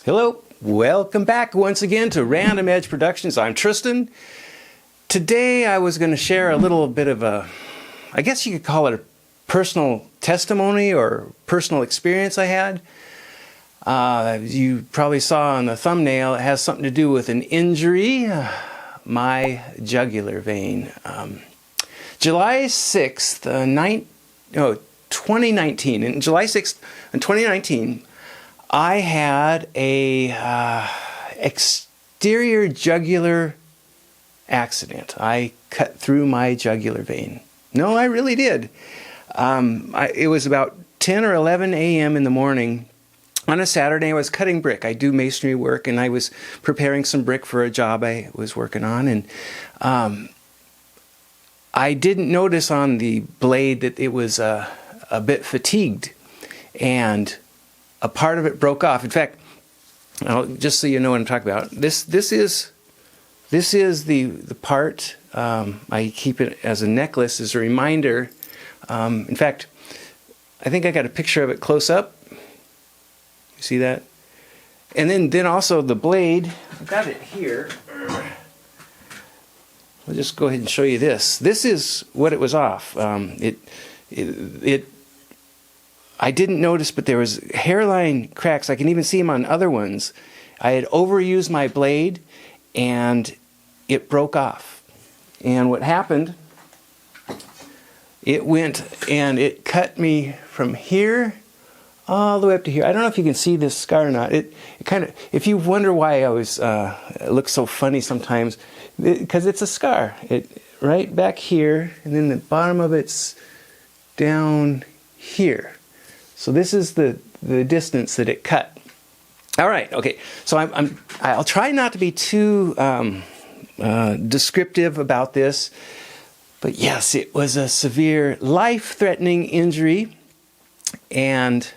Hello, welcome back once again to Random Edge Productions. I'm Tristan. Today I was going to share a little bit of I guess you could call it a personal testimony or personal experience I had. You probably saw on the thumbnail, it has something to do with an injury, my jugular vein. July 6th, 2019, in July 6th, in 2019, I had a exterior jugular accident. I cut through my jugular vein. No, I really did. It was about 10 or 11 a.m. in the morning. On a Saturday, I was cutting brick. I do masonry work, and I was preparing some brick for a job I was working on. And I didn't notice on the blade that it was a bit fatigued, and a part of it broke off. In fact, just so you know what I'm talking about, this is the part. I keep it as a necklace as a reminder. In fact, I think I got a picture of it close up. You see that? And then also the blade. I've got it here. I'll just go ahead and show you this. This is what it was off. I didn't notice, but there was hairline cracks. I can even see them on other ones. I had overused my blade, and it broke off. And what happened, it went and it cut me from here all the way up to here. I don't know if you can see this scar or not. It kind of, if you wonder why I always it looks so funny sometimes, because it's a scar. It right back here, and then the bottom of it's down here. So this is the distance that it cut. All right, okay. So I'll try not to be too descriptive about this, but yes, it was a severe, life-threatening injury. And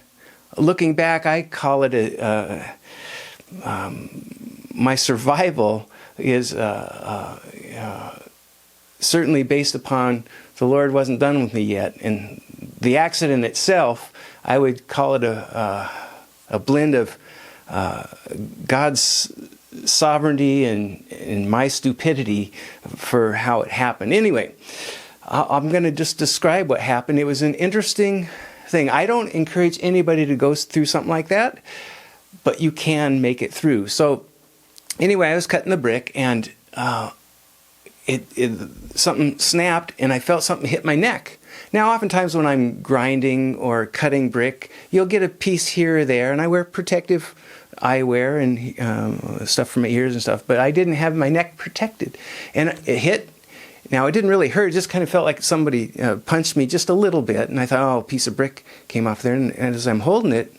looking back, I call it my survival is certainly based upon the Lord wasn't done with me yet, and the accident itself, I would call it a blend of God's sovereignty and my stupidity for how it happened. Anyway, I'm going to just describe what happened. It was an interesting thing. I don't encourage anybody to go through something like that, but you can make it through. So anyway, I was cutting the brick, and something snapped, and I felt something hit my neck. Now, oftentimes when I'm grinding or cutting brick, you'll get a piece here or there, and I wear protective eyewear and stuff for my ears and stuff, but I didn't have my neck protected. And it hit. Now, it didn't really hurt. It just kind of felt like somebody punched me just a little bit, and I thought, oh, a piece of brick came off there. And as I'm holding it,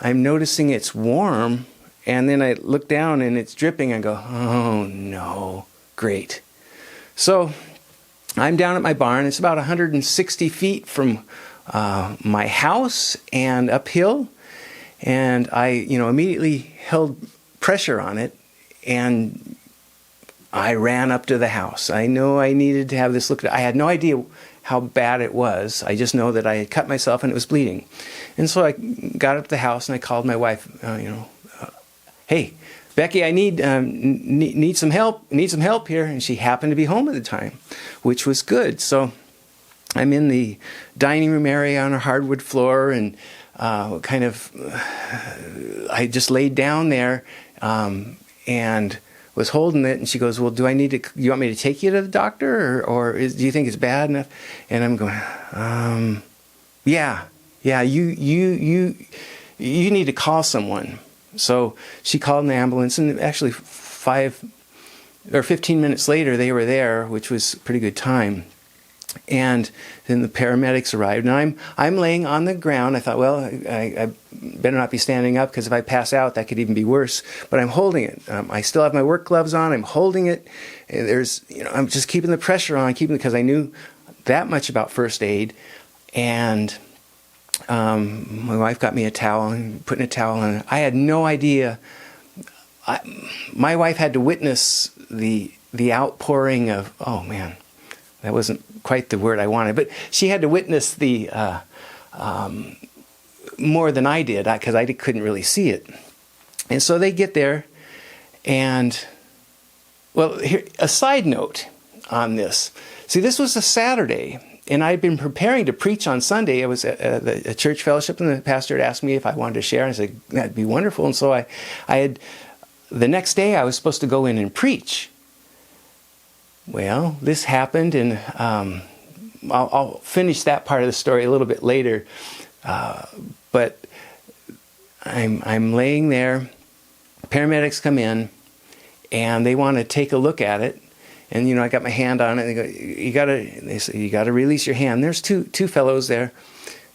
I'm noticing it's warm, and then I look down, and it's dripping. I go, oh, no, great. So I'm down at my barn. It's about 160 feet from my house and uphill. And I, immediately held pressure on it, and I ran up to the house. I know I needed to have this looked at. I had no idea how bad it was. I just know that I had cut myself and it was bleeding. And so I got up to the house and I called my wife, hey, Becky, I need some help. Need some help here. And she happened to be home at the time, which was good. So I'm in the dining room area on a hardwood floor, and I just laid down there and was holding it. And she goes, "Well, you want me to take you to the doctor, or do you think it's bad enough?" And I'm going, yeah. You need to call someone. So she called an ambulance, and actually 5 or 15 minutes later, they were there, which was a pretty good time. And then the paramedics arrived, and I'm laying on the ground. I thought, well, I better not be standing up, because if I pass out, that could even be worse. But I'm holding it. I still have my work gloves on. I'm holding it. And I'm just keeping the pressure on, because I knew that much about first aid. And my wife got me a towel and putting a towel on it. I had no idea. My wife had to witness the outpouring of, oh man, that wasn't quite the word I wanted, but she had to witness the more than I did, because I couldn't really see it. And so they get there, and, well, here, a side note on this. See, this was a Saturday, and I'd been preparing to preach on Sunday. I was at a church fellowship, and the pastor had asked me if I wanted to share. And I said, that'd be wonderful. And so I had, the next day I was supposed to go in and preach. Well, this happened, and I'll finish that part of the story a little bit later. But I'm laying there. Paramedics come in, and they want to take a look at it. And, you know, I got my hand on it. And they go, they say, you got to release your hand. There's two fellows there.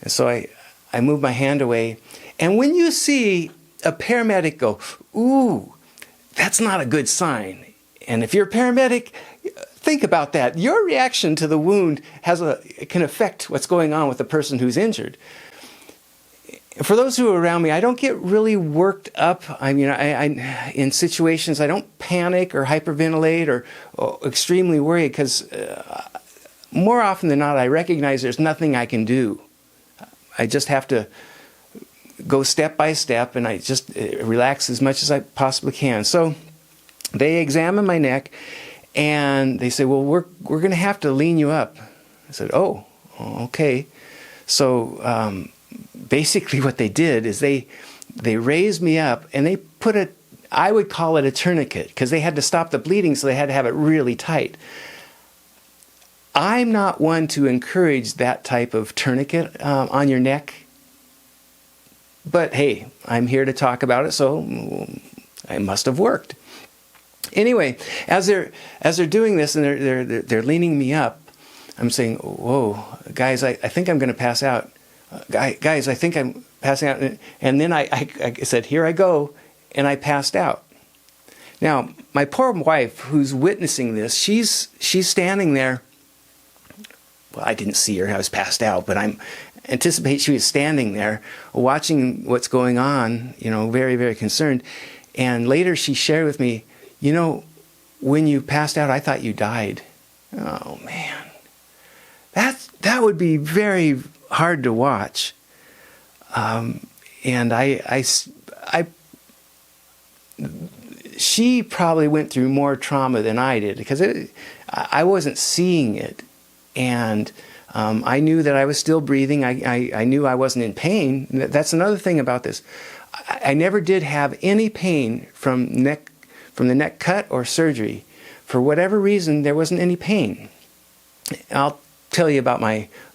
And so I move my hand away. And when you see a paramedic go, ooh, that's not a good sign. And if you're a paramedic, think about that. Your reaction to the wound can affect what's going on with the person who's injured. For those who are around me, I don't get really worked up. I mean, I in situations, I don't panic or hyperventilate or extremely worry, because more often than not, I recognize there's nothing I can do. I just have to go step by step, and I just relax as much as I possibly can. So they examine my neck, and they say, well, we're going to have to lean you up. I said, oh, okay. So basically what they did is they raised me up, and they put I would call it a tourniquet, because they had to stop the bleeding, so they had to have it really tight. I'm not one to encourage that type of tourniquet on your neck, but hey, I'm here to talk about it, so it must have worked. Anyway, as they're doing this and they're leaning me up, I'm saying, whoa, guys, I think I'm going to pass out. Guys, I think I'm passing out. And then I said, here I go, and I passed out. Now, my poor wife, who's witnessing this, she's standing there. Well, I didn't see her. I was passed out, but I anticipate she was standing there watching what's going on, you know, very, very concerned. And later she shared with me, you know, when you passed out, I thought you died. Oh, man. That would be very hard to watch. And she probably went through more trauma than I did, because I wasn't seeing it. And I knew that I was still breathing. I knew I wasn't in pain. That's another thing about this. I never did have any pain from the neck cut or surgery. For whatever reason, there wasn't any pain. I'll tell you about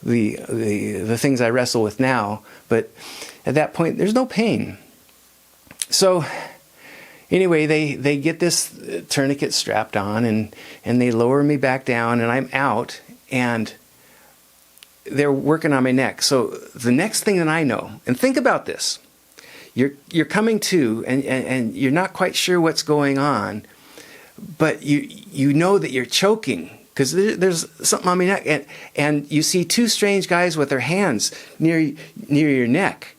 the things I wrestle with now, but at that point, there's no pain. So anyway, they get this tourniquet strapped on, and they lower me back down, and I'm out, and they're working on my neck. So the next thing that I know, and think about this, you're coming to, and you're not quite sure what's going on, but you know that you're choking, because there's something on my neck, and you see two strange guys with their hands near your neck,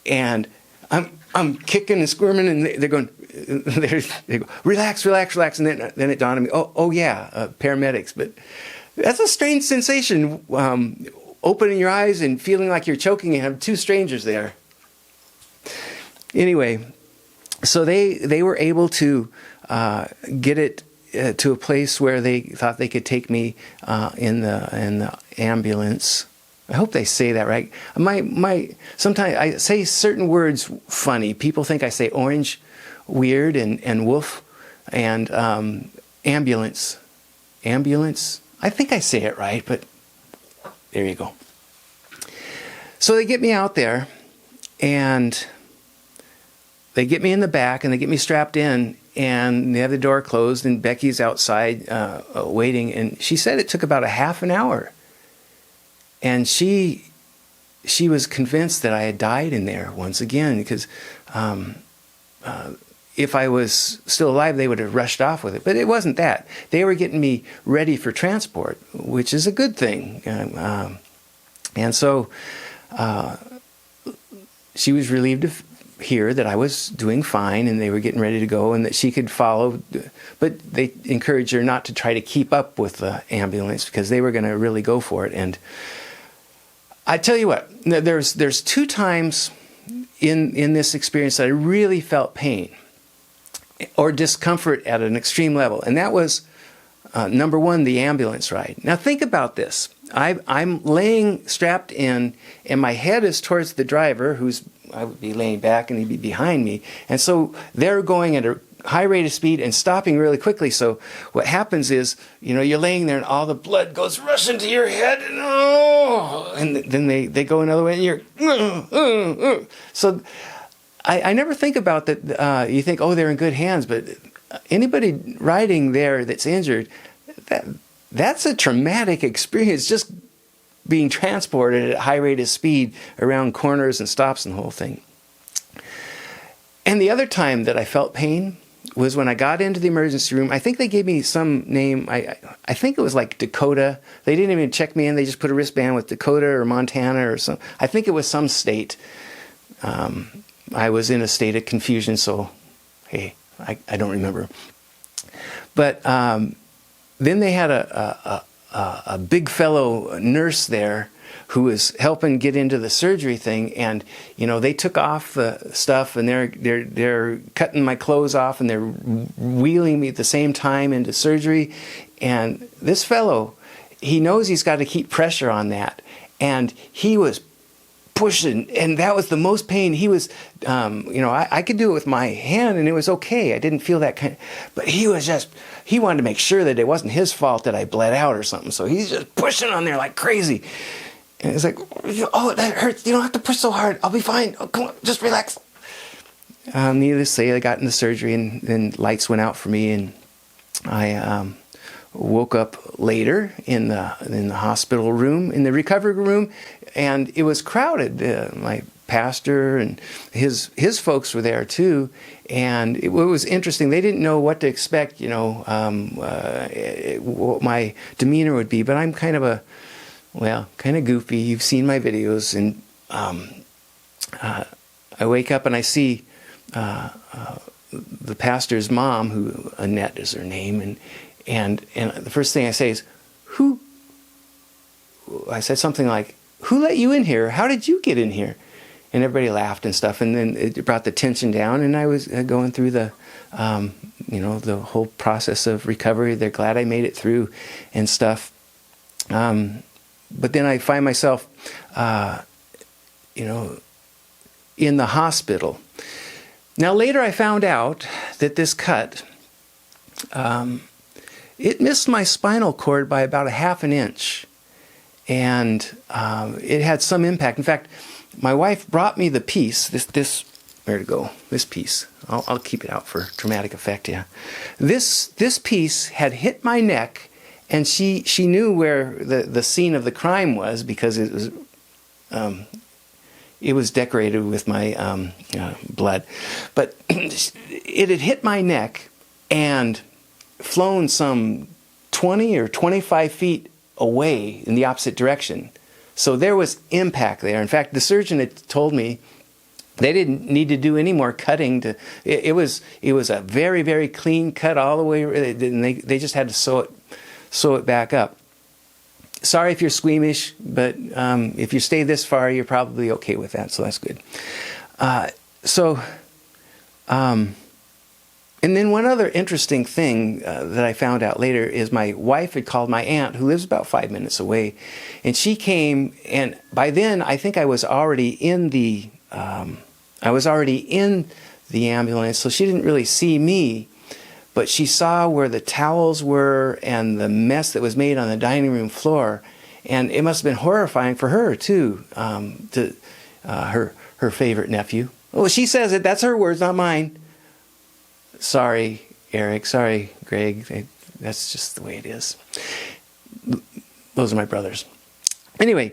and I'm kicking and squirming, and they're going, they go, relax, and then it dawned on me, oh yeah, paramedics. But that's a strange sensation, opening your eyes and feeling like you're choking and have two strangers there. Anyway, so they were able to get it to a place where they thought they could take me in the ambulance. I hope they say that right. Sometimes I say certain words funny. People think I say orange, weird, and wolf, and ambulance. Ambulance. I think I say it right, but there you go. So they get me out there, and they get me in the back, and they get me strapped in, and they have the door closed, and Becky's outside waiting, and she said it took about a half an hour. And she was convinced that I had died in there once again, because if I was still alive, they would have rushed off with it. But it wasn't that. They were getting me ready for transport, which is a good thing. And so she was relieved to hear that I was doing fine, and they were getting ready to go, and that she could follow. But they encouraged her not to try to keep up with the ambulance, because they were going to really go for it. And I tell you what, there's two times in this experience that I really felt pain or discomfort at an extreme level. And that was, number one, the ambulance ride. Now think about this. I'm laying strapped in, and my head is towards the driver, I would be laying back and he'd be behind me. And so they're going at a high rate of speed and stopping really quickly. So what happens is, you're laying there and all the blood goes rushing to your head, and then they go another way, and you're so I never think about that. You think, oh, they're in good hands, but anybody riding there that's injured, that's a traumatic experience, just being transported at a high rate of speed around corners and stops and the whole thing. And the other time that I felt pain was when I got into the emergency room. I think they gave me some name. I think it was like Dakota. They didn't even check me in. They just put a wristband with Dakota or Montana or some. I think it was some state. I was in a state of confusion, so hey, I don't remember. But then they had a big fellow nurse there who was helping get into the surgery thing, and they took off the stuff, and they're cutting my clothes off, and they're wheeling me at the same time into surgery. And this fellow, he knows he's got to keep pressure on that, and he was pushing, and that was the most pain. He was, I could do it with my hand, and it was okay. I didn't feel that but he wanted to make sure that it wasn't his fault that I bled out or something. So he's just pushing on there like crazy. And it's like, oh, that hurts. You don't have to push so hard. I'll be fine. Oh, come on, just relax. Needless to say, I got into surgery, and then lights went out for me, and I woke up later in the hospital room, in the recovery room, and it was crowded. My pastor and his folks were there too, and it was interesting. They didn't know what to expect, what my demeanor would be. But I'm kind of goofy. You've seen my videos, and I wake up and I see the pastor's mom, who Annette is her name, and the first thing I say is, "Who?" I said something like, "Who let you in here? How did you get in here?" And everybody laughed and stuff, and then it brought the tension down, and I was going through the whole process of recovery. They're glad I made it through and stuff. But then I find myself, in the hospital. Now later I found out that this cut, it missed my spinal cord by about 1/2 inch. And it had some impact. In fact, my wife brought me the piece, this piece. I'll keep it out for dramatic effect, yeah. This piece had hit my neck, and she knew where the scene of the crime was, because it was decorated with my blood. But it had hit my neck and flown some 20 or 25 feet away in the opposite direction. So there was impact there. In fact, the surgeon had told me they didn't need to do any more cutting. It was a very, very clean cut all the way, and they just had to sew it back up. Sorry if you're squeamish, but if you stay this far, you're probably okay with that, so that's good. And then one other interesting thing that I found out later is my wife had called my aunt, who lives about 5 minutes away, and she came, and by then I think I was already in the ambulance, so she didn't really see me, but she saw where the towels were and the mess that was made on the dining room floor, and it must have been horrifying for her too, her favorite nephew. Well, she says it. That's her words, not mine. Sorry, Eric. Sorry, Greg. That's just the way it is. Those are my brothers. Anyway,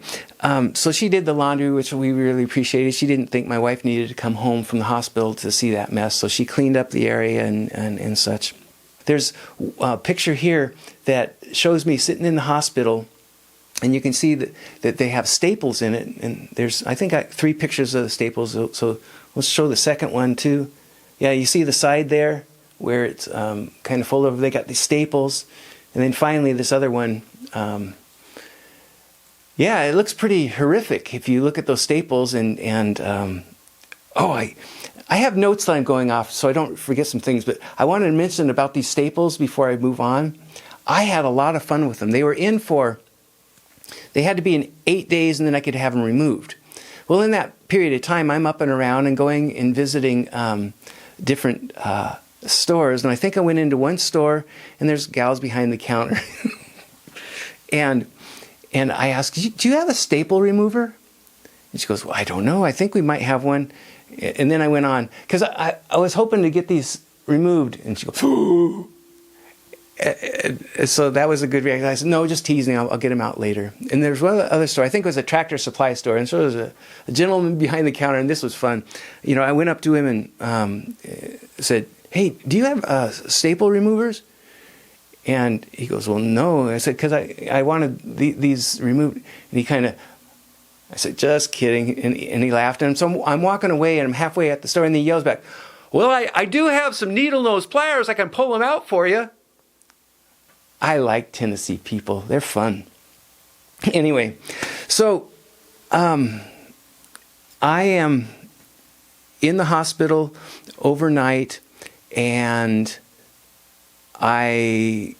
so she did the laundry, which we really appreciated. She didn't think my wife needed to come home from the hospital to see that mess, so she cleaned up the area and such. There's a picture here that shows me sitting in the hospital, and you can see that they have staples in it. And there's, I think, 3 pictures of the staples. So let's show the second one too. Yeah, you see the side there where it's kind of full of, they got these staples. And then finally this other one, yeah, it looks pretty horrific if you look at those staples, and Oh, I have notes that I'm going off so I don't forget some things, but I wanted to mention about these staples before I move on. I had a lot of fun with them. They had to be in 8 days and then I could have them removed. Well, in that period of time, I'm up and around and going and visiting different stores. And I think I went into one store and there's gals behind the counter. and I asked, do you have a staple remover? And she goes, well, I don't know. I think we might have one. And then I went on, because I was hoping to get these removed. And she goes, ooh. So that was a good reaction. I said, no, just teasing. I'll get them out later. And there's one other store. I think it was a Tractor Supply store. And so there was a gentleman behind the counter, and this was fun. I went up to him and said, hey, do you have staple removers? And he goes, well, no. I said, because I wanted these removed. And I said, just kidding. And he laughed. And so I'm walking away, and I'm halfway at the store, and he yells back, well, I do have some needle-nose pliers. I can pull them out for you. I like Tennessee people. They're fun. Anyway, so I am in the hospital overnight, and I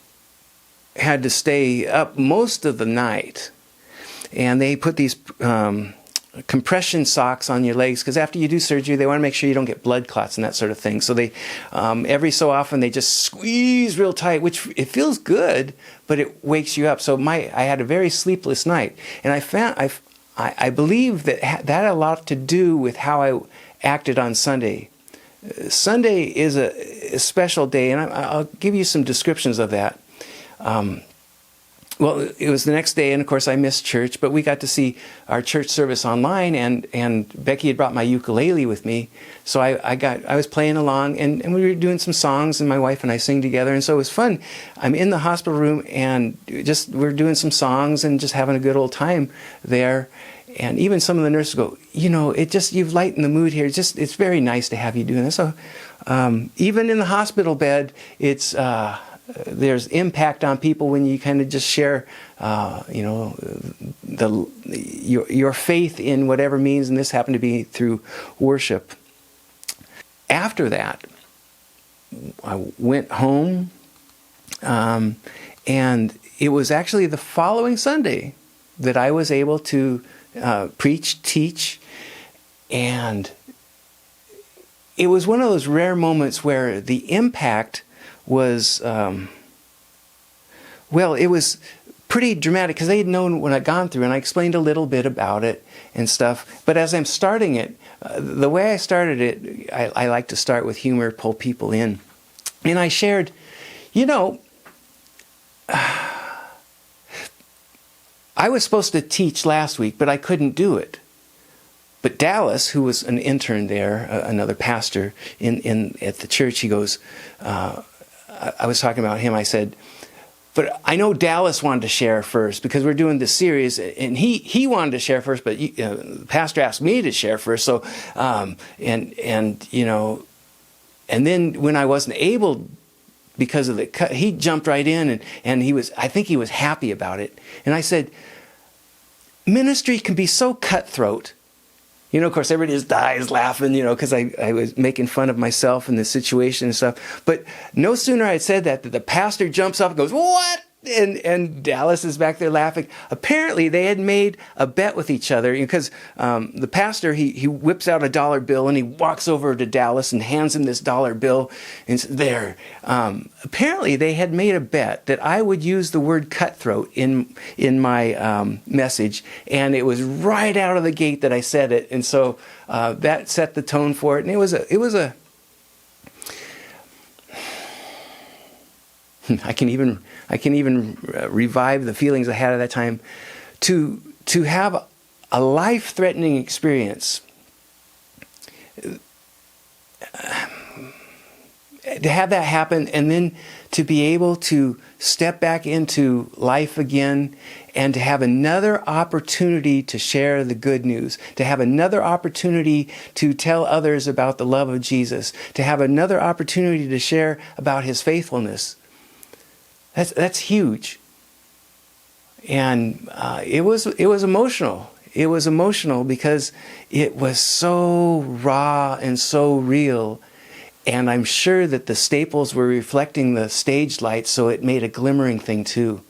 had to stay up most of the night. And they put these compression socks on your legs, because after you do surgery, they want to make sure you don't get blood clots and that sort of thing. So they, every so often, they just squeeze real tight, which it feels good, but it wakes you up. So I had a very sleepless night, and I believe that had a lot to do with how I acted on Sunday. Sunday is a special day, and I'll give you some descriptions of that. Well, it was the next day, and of course I missed church, but we got to see our church service online, and Becky had brought my ukulele with me, so I was playing along, and we were doing some songs, and my wife and I sing together, and so it was fun. I'm in the hospital room, and we're doing some songs and just having a good old time there, and even some of the nurses go, you've lightened the mood here. It's very nice to have you doing this. So even in the hospital bed, there's impact on people when you kind of just share, your faith in whatever means, and this happened to be through worship. After that, I went home, and it was actually the following Sunday that I was able to preach, teach, and it was one of those rare moments where the impact was, it was pretty dramatic, because they had known what I'd gone through, and I explained a little bit about it and stuff. But as I'm starting it, the way I started it, I like to start with humor, pull people in. And I shared, I was supposed to teach last week, but I couldn't do it. But Dallas, who was an intern there, another pastor at the church, he goes, I was talking about him. I said, but I know Dallas wanted to share first, because we're doing this series, and he wanted to share first, but the pastor asked me to share first. So, and then when I wasn't able, because of the cut, he jumped right in, and I think he was happy about it. And I said, ministry can be so cutthroat. Of course, everybody just dies laughing, because I was making fun of myself and the situation and stuff. But no sooner I had said that the pastor jumps up and goes, what? And Dallas is back there laughing. Apparently, they had made a bet with each other, because the pastor, he whips out a dollar bill, and he walks over to Dallas and hands him this dollar bill and says, there. Apparently, they had made a bet that I would use the word cutthroat in my message, and it was right out of the gate that I said it. And so that set the tone for it. And it was a I can even revive the feelings I had at that time. To have a life-threatening experience, to have that happen, and then to be able to step back into life again, and to have another opportunity to share the good news, to have another opportunity to tell others about the love of Jesus, to have another opportunity to share about His faithfulness. That's huge, and it was emotional. It was emotional because it was so raw and so real. And I'm sure that the staples were reflecting the stage light, so it made a glimmering thing too.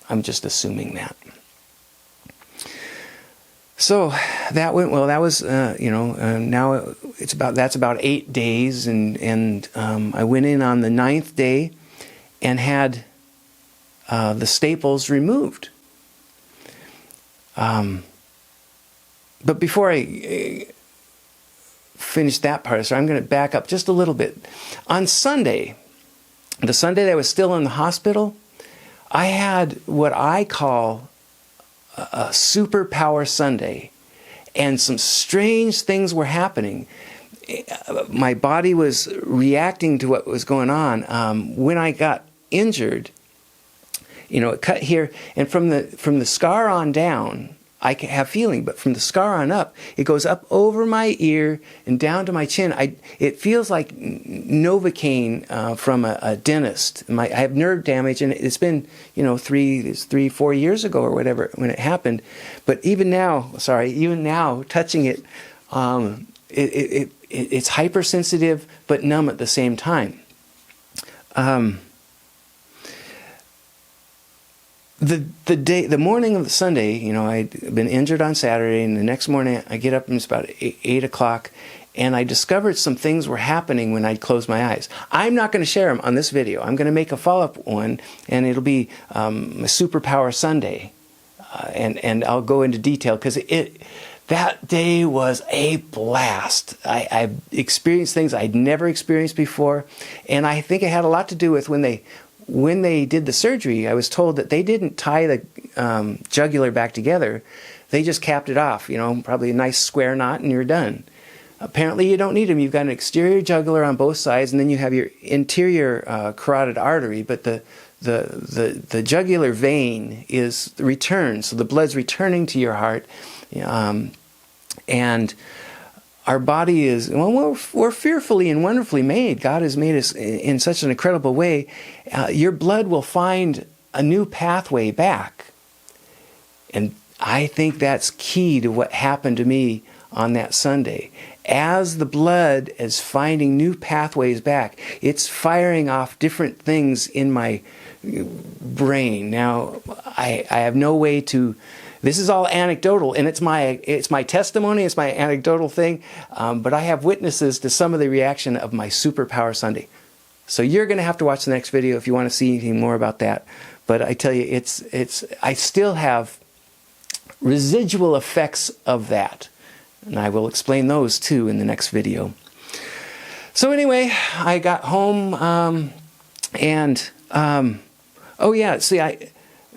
I'm just assuming that. So that went well. That was, now that's about 8 days, and I went in on the 9th day and had the staples removed. But before I finish that part, so I'm going to back up just a little bit. On Sunday, the Sunday that I was still in the hospital, I had what I call a superpower Sunday, and some strange things were happening. My body was reacting to what was going on. When I got injured, it cut here, and from the scar on down, I can have feeling, but from the scar on up, it goes up over my ear and down to my chin. It feels like Novocaine from a dentist. I have nerve damage, and it's been 3-4 years ago or whatever when it happened. But even now, touching it, it's hypersensitive but numb at the same time. The morning of the Sunday, I'd been injured on Saturday, and the next morning I get up and it's about 8 o'clock, and I discovered some things were happening when I'd close my eyes. I'm not going to share them on this video. I'm going to make a follow-up one, and it'll be a Superpower Sunday, and I'll go into detail because that day was a blast. I experienced things I'd never experienced before, and I think it had a lot to do with when they did the surgery. I was told that they didn't tie the jugular back together. They just capped it off, probably a nice square knot, and you're done. Apparently you don't need them. You've got an exterior jugular on both sides, and then you have your interior carotid artery, but the jugular vein is returned, so the blood's returning to your heart. And our body is, we're fearfully and wonderfully made. God has made us in such an incredible way. Your blood will find a new pathway back. And I think that's key to what happened to me on that Sunday. As the blood is finding new pathways back, it's firing off different things in my brain. Now, I have no way to... This is all anecdotal, and it's my testimony, it's my anecdotal thing, but I have witnesses to some of the reaction of my Superpower Sunday. So you're going to have to watch the next video if you want to see anything more about that. But I tell you, I still have residual effects of that, and I will explain those too in the next video. So anyway, I got home, oh yeah, see,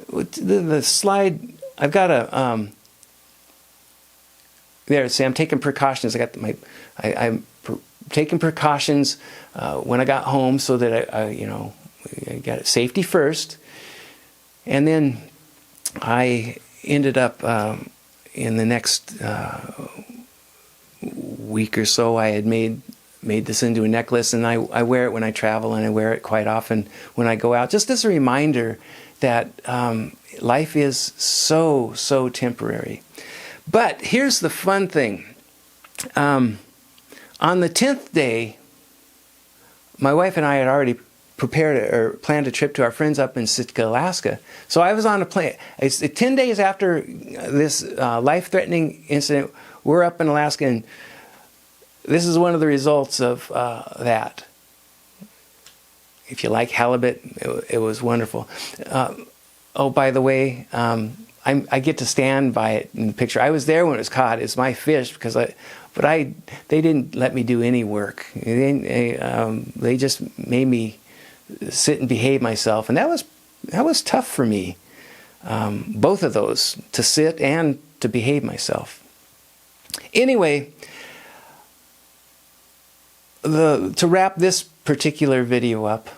the slide. I've got a there. See, I'm taking precautions. I'm taking precautions when I got home so that I got it safety first, and then I ended up in the next week or so. I had made this into a necklace, and I wear it when I travel, and I wear it quite often when I go out, just as a reminder that life is so temporary. But here's the fun thing. On the 10th day, my wife and I had already planned a trip to our friends up in Sitka, Alaska. So I was on a plane. It's 10 days after this life-threatening incident. We're up in Alaska, and this is one of the results of that. If you like halibut, it was wonderful. Oh, by the way, I get to stand by it in the picture. I was there when it was caught. It's my fish they didn't let me do any work. They just made me sit and behave myself, and that was tough for me. Both of those, to sit and to behave myself. Anyway, to wrap this particular video up,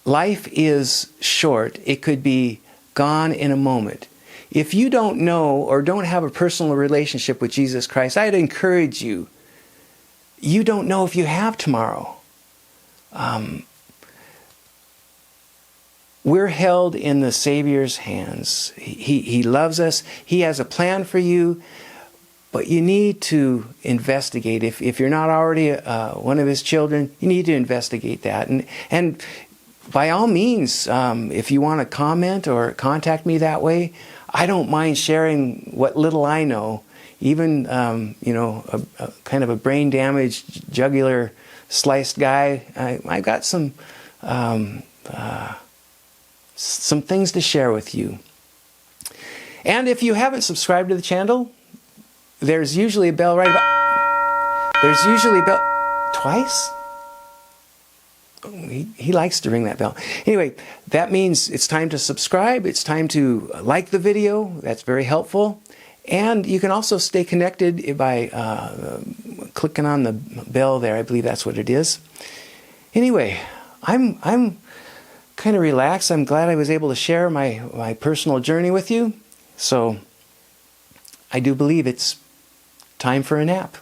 life is short. It could be gone in a moment. If you don't know or don't have a personal relationship with Jesus Christ, I'd encourage you. You don't know if you have tomorrow. we're held in the Savior's hands. He loves us. He has a plan for you, but you need to investigate. If you're not already one of his children, you need to investigate that. And by all means, if you want to comment or contact me that way, I don't mind sharing what little I know. Even, a kind of a brain-damaged, jugular sliced guy, I got some things to share with you. And if you haven't subscribed to the channel, there's usually a bell right about... There's usually a bell... Twice? Oh, he likes to ring that bell. Anyway, that means it's time to subscribe. It's time to like the video. That's very helpful. And you can also stay connected by clicking on the bell there. I believe that's what it is. Anyway, I'm kind of relaxed. I'm glad I was able to share my personal journey with you. So I do believe it's time for a nap.